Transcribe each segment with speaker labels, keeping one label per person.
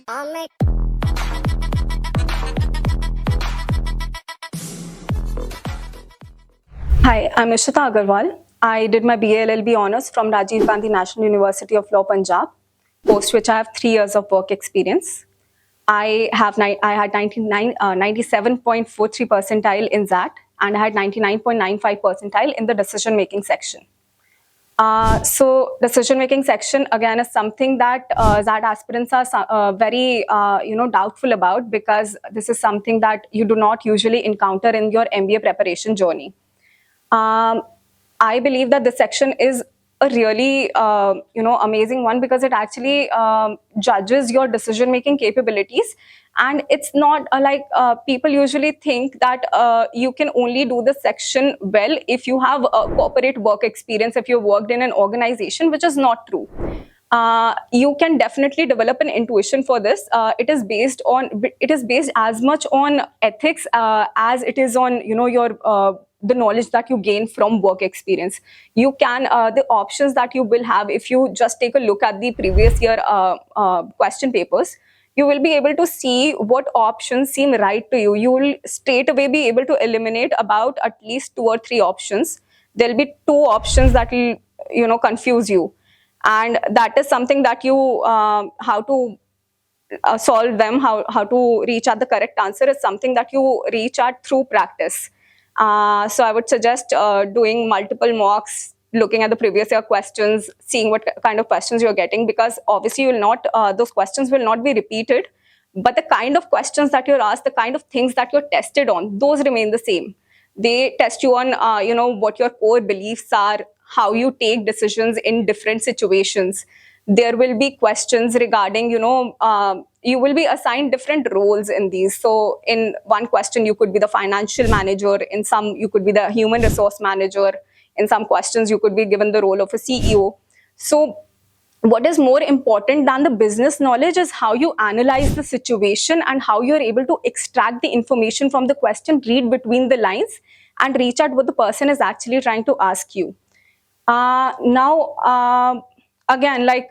Speaker 1: Hi, I'm Ishita XLRI. I did my BA LLB honours from Rajiv Gandhi National University of Law, Punjab, post which I have 3 years of work experience. I had 97.43 percentile in XAT, and I had 99.95 percentile in the decision-making section. So decision-making section again is something that XAT aspirants are very doubtful about, because this is something that you do not usually encounter in your MBA preparation journey. I believe that this section is a really amazing one, because it actually judges your decision-making capabilities. And it's not like people usually think that you can only do this section well if you have a corporate work experience, if you've worked in an organization, which is not true. You can definitely develop an intuition for this. It is based as much on ethics as it is on your the knowledge that you gain from work experience. You can the options that you will have, if you just take a look at the previous year question papers, you will be able to see what options seem right to you. You will straight away be able to eliminate about at least 2 or 3 options. There'll be 2 options that will confuse you, and that is something that you how to solve them, how to reach at the correct answer is something that you reach at through practice. So I would suggest doing multiple mocks, looking at the previous year questions, seeing what kind of questions you're getting, because obviously you will not those questions will not be repeated, but the kind of questions that you're asked, the kind of things that you're tested on, those remain the same. They test you on what your core beliefs are, how you take decisions in different situations. There will be questions regarding you will be assigned different roles in these. So in one question you could be the financial manager, in some you could be the human resource manager, in some questions you could be given the role of a CEO. So what is more important than the business knowledge is how you analyze the situation and how you're able to extract the information from the question, read between the lines, and reach out what the person is actually trying to ask you. Again, like,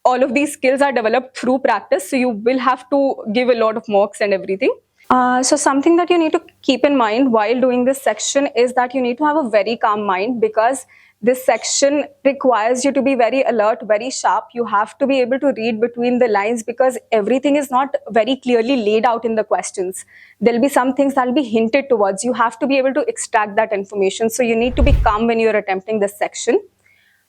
Speaker 1: all of these skills are developed through practice, so you will have to give a lot of mocks and everything. So something that you need to keep in mind while doing this section is that you need to have a very calm mind, because this section requires you to be very alert, very sharp. You have to be able to read between the lines, because everything is not very clearly laid out in the questions. There'll be some things that will be hinted towards. You have to be able to extract that information. So you need to be calm when you're attempting this section.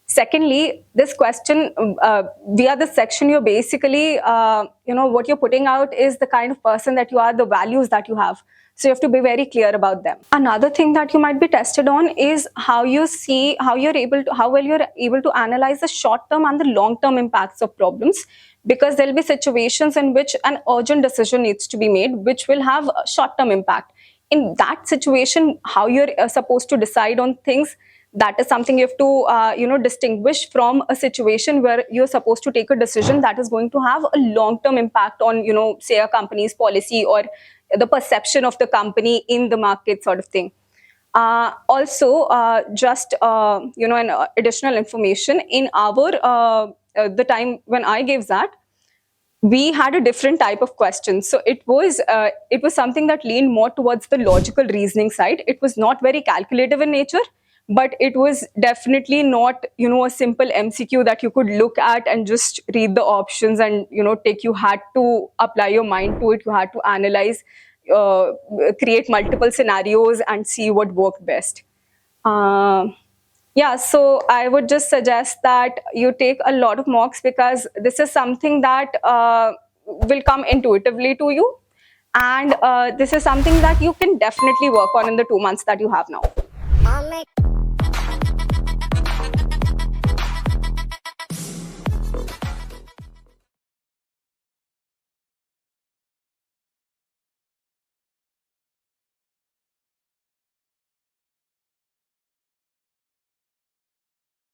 Speaker 1: Secondly, this question, via this section, you're basically, what you're putting out is the kind of person that you are, the values that you have. So you have to be very clear about them. Another thing that you might be tested on is how well you're able to analyze the short-term and the long-term impacts of problems, because there'll be situations in which an urgent decision needs to be made, which will have a short-term impact. In that situation, how you're supposed to decide on things, that is something you have to distinguish from a situation where you're supposed to take a decision that is going to have a long-term impact on, say, a company's policy or the perception of the company in the market, sort of thing. Also, just an additional information, in our the time when I gave that, we had a different type of question. So it was something that leaned more towards the logical reasoning side. It was not very calculative in nature, but it was definitely not a simple MCQ that you could look at and just read the options and take. You had to apply your mind to it. You had to analyze, create multiple scenarios and see what worked best. Yeah, so I would just suggest that you take a lot of mocks, because this is something that will come intuitively to you, and this is something that you can definitely work on in the 2 months that you have now.